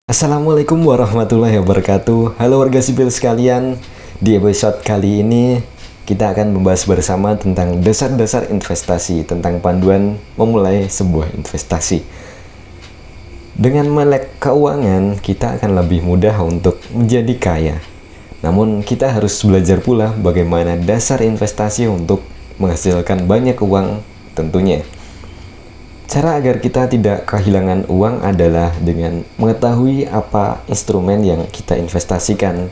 Assalamualaikum warahmatullahi wabarakatuh. Halo warga sipil sekalian. Di episode kali ini kita akan membahas bersama tentang dasar-dasar investasi, tentang panduan memulai sebuah investasi. Dengan melek keuangan, kita akan lebih mudah untuk menjadi kaya. Namun kita harus belajar pula bagaimana dasar investasi untuk menghasilkan banyak uang tentunya. Cara agar kita tidak kehilangan uang adalah dengan mengetahui apa instrumen yang kita investasikan.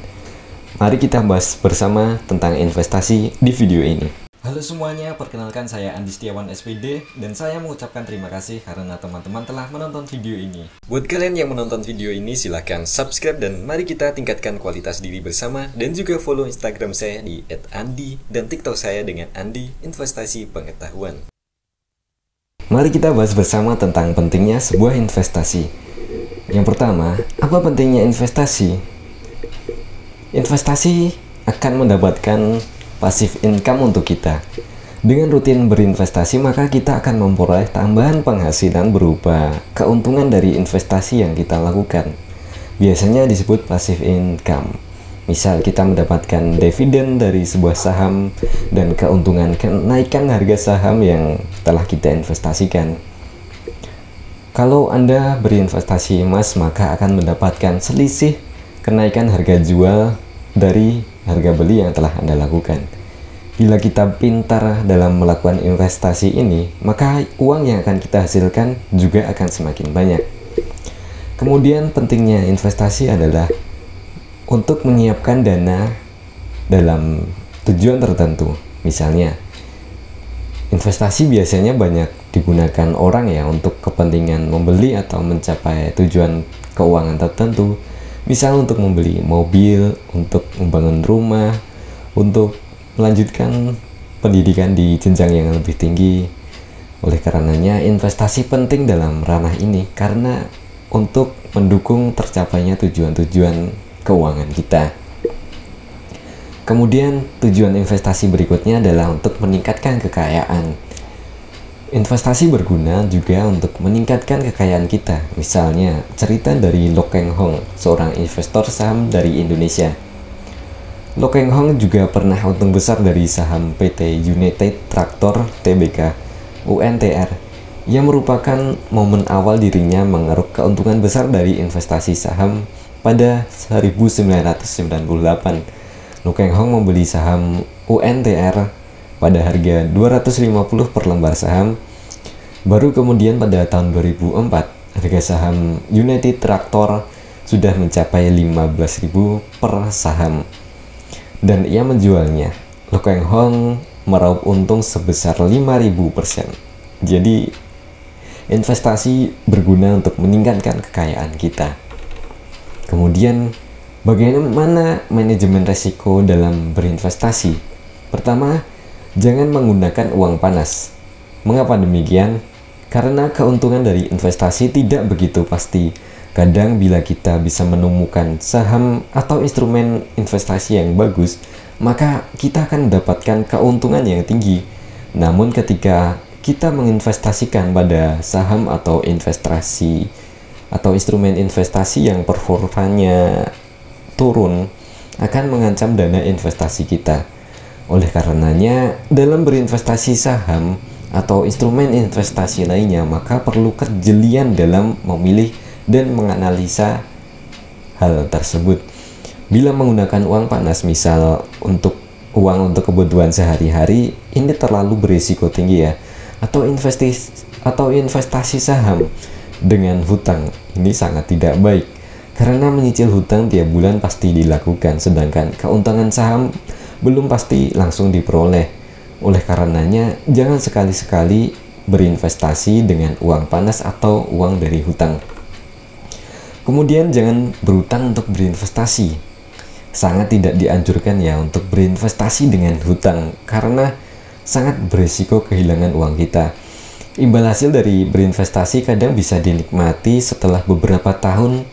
Mari kita bahas bersama tentang investasi di video ini. Halo semuanya, perkenalkan saya Andi Setiawan SPD dan saya mengucapkan terima kasih karena teman-teman telah menonton video ini. Buat kalian yang menonton video ini silahkan subscribe dan mari kita tingkatkan kualitas diri bersama dan juga follow Instagram saya di @andi dan TikTok saya dengan Andi Investasi Pengetahuan. Mari kita bahas bersama tentang pentingnya sebuah investasi. Yang pertama, apa pentingnya investasi? Investasi akan mendapatkan passive income untuk kita. Dengan rutin berinvestasi, maka kita akan memperoleh tambahan penghasilan berupa keuntungan dari investasi yang kita lakukan. Biasanya disebut passive income. Misal kita mendapatkan dividen dari sebuah saham dan keuntungan kenaikan harga saham yang telah kita investasikan. Kalau Anda berinvestasi emas, maka akan mendapatkan selisih kenaikan harga jual dari harga beli yang telah Anda lakukan. Bila kita pintar dalam melakukan investasi ini, maka uang yang akan kita hasilkan juga akan semakin banyak. Kemudian pentingnya investasi adalah untuk menyiapkan dana dalam tujuan tertentu. Misalnya, investasi biasanya banyak digunakan orang ya untuk kepentingan membeli atau mencapai tujuan keuangan tertentu. Misal untuk membeli mobil, untuk membangun rumah, untuk melanjutkan pendidikan di jenjang yang lebih tinggi. Oleh karenanya, investasi penting dalam ranah ini karena untuk mendukung tercapainya tujuan-tujuan keuangan kita. Kemudian tujuan investasi berikutnya adalah untuk meningkatkan kekayaan. Investasi berguna juga untuk meningkatkan kekayaan kita. Misalnya cerita dari Lo Keng Hong, seorang investor saham dari Indonesia. Lo Keng Hong juga pernah untung besar dari saham PT United Tractor Tbk UNTR, yang merupakan momen awal dirinya mengeruk keuntungan besar dari investasi saham. Pada 1998, Lo Keng Hong membeli saham UNTR pada harga 250 per lembar saham. Baru kemudian pada tahun 2004, harga saham United Tractor sudah mencapai 15.000 per saham. Dan ia menjualnya. Lo Keng Hong meraup untung sebesar 5.000%. Jadi, investasi berguna untuk meningkatkan kekayaan kita. Kemudian, bagaimana manajemen resiko dalam berinvestasi? Pertama, jangan menggunakan uang panas. Mengapa demikian? Karena keuntungan dari investasi tidak begitu pasti. Kadang bila kita bisa menemukan saham atau instrumen investasi yang bagus, maka kita akan mendapatkan keuntungan yang tinggi. Namun ketika kita menginvestasikan pada saham atau instrumen investasi yang performanya turun, akan mengancam dana investasi kita. Oleh karenanya, dalam berinvestasi saham atau instrumen investasi lainnya, maka perlu kejelian dalam memilih dan menganalisa hal tersebut. Bila menggunakan uang panas, misal untuk kebutuhan sehari-hari, ini terlalu berisiko tinggi ya. Atau investasi saham dengan hutang, ini sangat tidak baik karena menyicil hutang tiap bulan pasti dilakukan, sedangkan keuntungan saham belum pasti langsung diperoleh. Oleh karenanya, jangan sekali-sekali berinvestasi dengan uang panas atau uang dari hutang. Kemudian jangan berhutang untuk berinvestasi. Sangat tidak dianjurkan ya untuk berinvestasi dengan hutang karena sangat berisiko kehilangan uang kita. Imbal hasil dari berinvestasi kadang bisa dinikmati setelah beberapa tahun,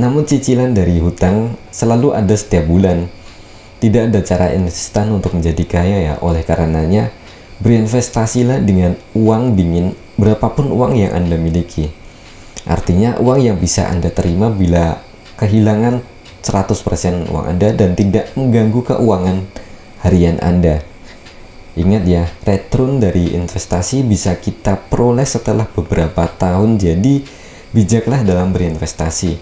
namun cicilan dari hutang selalu ada setiap bulan. Tidak ada cara instan untuk menjadi kaya ya, oleh karenanya berinvestasilah dengan uang dingin berapapun uang yang Anda miliki. Artinya uang yang bisa Anda terima bila kehilangan 100% uang Anda dan tidak mengganggu keuangan harian Anda. Ingat ya, return dari investasi bisa kita peroleh setelah beberapa tahun, jadi bijaklah dalam berinvestasi.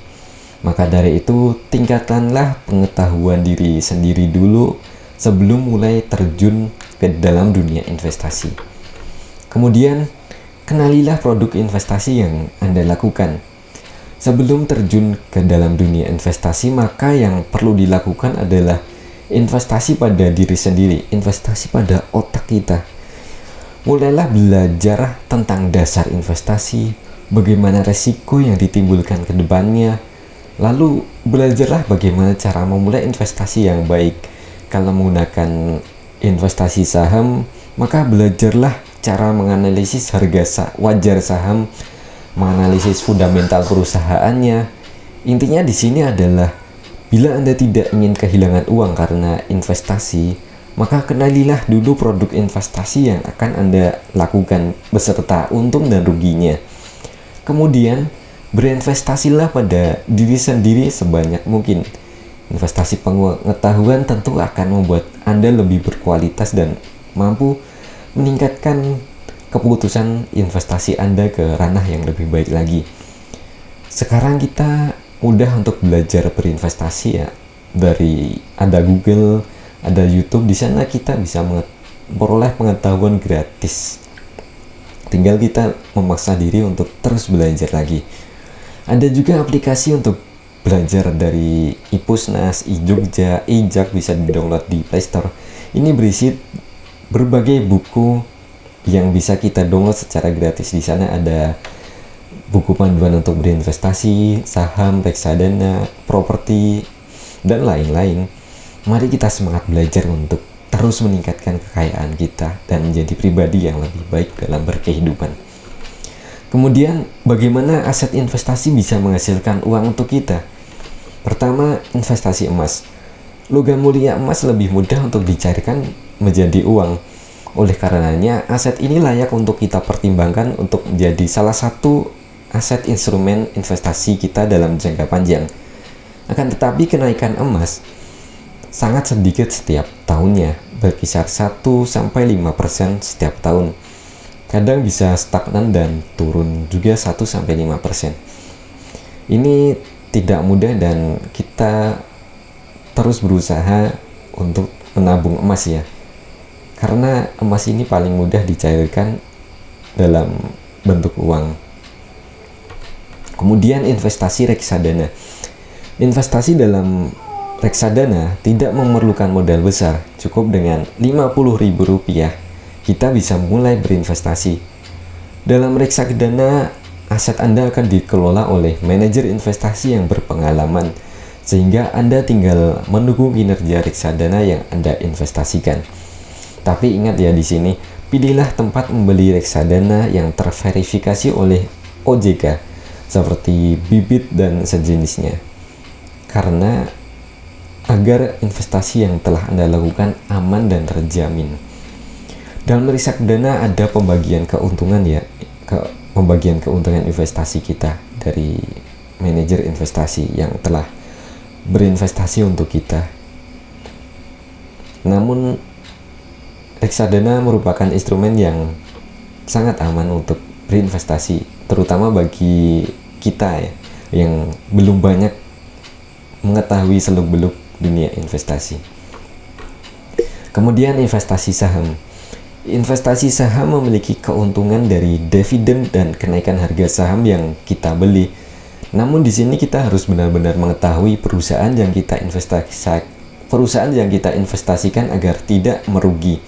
Maka dari itu, tingkatkanlah pengetahuan diri sendiri dulu sebelum mulai terjun ke dalam dunia investasi. Kemudian, kenalilah produk investasi yang Anda lakukan. Sebelum terjun ke dalam dunia investasi, maka yang perlu dilakukan adalah investasi pada diri sendiri, investasi pada otak kita. Mulailah belajar tentang dasar investasi, bagaimana resiko yang ditimbulkan ke depannya, lalu belajarlah bagaimana cara memulai investasi yang baik. Kalau menggunakan investasi saham, maka belajarlah cara menganalisis harga wajar saham, menganalisis fundamental perusahaannya. Intinya di sini adalah bila Anda tidak ingin kehilangan uang karena investasi, maka kenalilah dulu produk investasi yang akan Anda lakukan beserta untung dan ruginya. Kemudian, berinvestasilah pada diri sendiri sebanyak mungkin. Investasi pengetahuan tentu akan membuat Anda lebih berkualitas dan mampu meningkatkan keputusan investasi Anda ke ranah yang lebih baik lagi. Sekarang kita mudah untuk belajar berinvestasi ya, dari ada Google, ada YouTube. Di sana kita bisa memperoleh pengetahuan gratis, tinggal kita memaksa diri untuk terus belajar lagi. Ada juga aplikasi untuk belajar dari iPusnas, iJogja, iJak, bisa di-download di Play Store. Ini berisi berbagai buku yang bisa kita download secara gratis. Di sana ada buku panduan untuk berinvestasi, saham, reksadana, properti, dan lain-lain. Mari kita semangat belajar untuk terus meningkatkan kekayaan kita dan menjadi pribadi yang lebih baik dalam berkehidupan. Kemudian, bagaimana aset investasi bisa menghasilkan uang untuk kita? Pertama, investasi emas. Logam mulia emas lebih mudah untuk dicarikan menjadi uang. Oleh karenanya, aset ini layak untuk kita pertimbangkan untuk menjadi salah satu aset instrumen investasi kita dalam jangka panjang. Akan tetapi kenaikan emas sangat sedikit setiap tahunnya, berkisar 1-5% setiap tahun. Kadang bisa stagnan dan turun juga 1-5%. Ini tidak mudah dan kita terus berusaha untuk menabung emas ya. Karena emas ini paling mudah dicairkan dalam bentuk uang. Kemudian investasi reksadana. Investasi dalam reksadana tidak memerlukan modal besar, cukup dengan Rp50.000 kita bisa mulai berinvestasi. Dalam reksadana, aset Anda akan dikelola oleh manajer investasi yang berpengalaman, sehingga Anda tinggal menunggu kinerja reksadana yang Anda investasikan. Tapi ingat ya, di sini pilihlah tempat membeli reksadana yang terverifikasi oleh OJK seperti bibit dan sejenisnya, karena agar investasi yang telah Anda lakukan aman dan terjamin. Dalam reksadana ada pembagian keuntungan ya, pembagian keuntungan investasi kita dari manajer investasi yang telah berinvestasi untuk kita. Namun reksadana merupakan instrumen yang sangat aman untuk berinvestasi, terutama bagi kita ya, yang belum banyak mengetahui seluk-beluk dunia investasi. Kemudian investasi saham. Investasi saham memiliki keuntungan dari dividen dan kenaikan harga saham yang kita beli. Namun di sini kita harus benar-benar mengetahui perusahaan yang kita investasikan agar tidak merugi.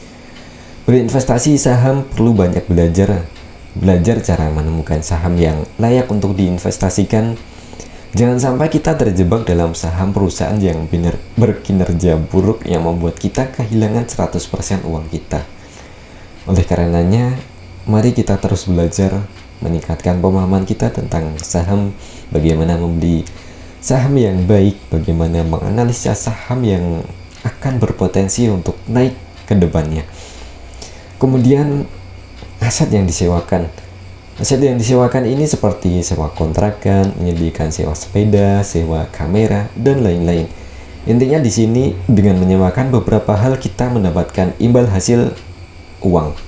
Berinvestasi saham perlu banyak belajar cara menemukan saham yang layak untuk diinvestasikan. Jangan sampai kita terjebak dalam saham perusahaan yang berkinerja buruk yang membuat kita kehilangan 100% uang kita. Oleh karenanya, mari kita terus belajar meningkatkan pemahaman kita tentang saham, bagaimana membeli saham yang baik, bagaimana menganalisa saham yang akan berpotensi untuk naik ke depannya. Kemudian, aset yang disewakan. Aset yang disewakan ini seperti sewa kontrakan, menyediakan sewa sepeda, sewa kamera, dan lain-lain. Intinya di sini dengan menyewakan beberapa hal kita mendapatkan imbal hasil uang.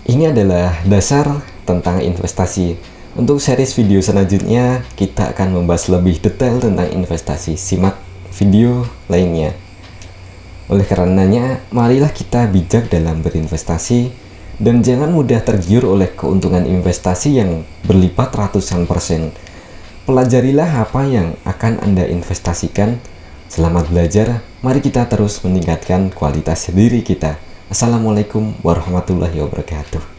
Ini adalah dasar tentang investasi. Untuk series video selanjutnya kita akan membahas lebih detail tentang investasi. Simak video lainnya. Oleh karenanya, marilah kita bijak dalam berinvestasi dan jangan mudah tergiur oleh keuntungan investasi yang berlipat ratusan persen. Pelajarilah apa yang akan Anda investasikan. Selamat belajar, mari kita terus meningkatkan kualitas diri kita. Assalamualaikum warahmatullahi wabarakatuh.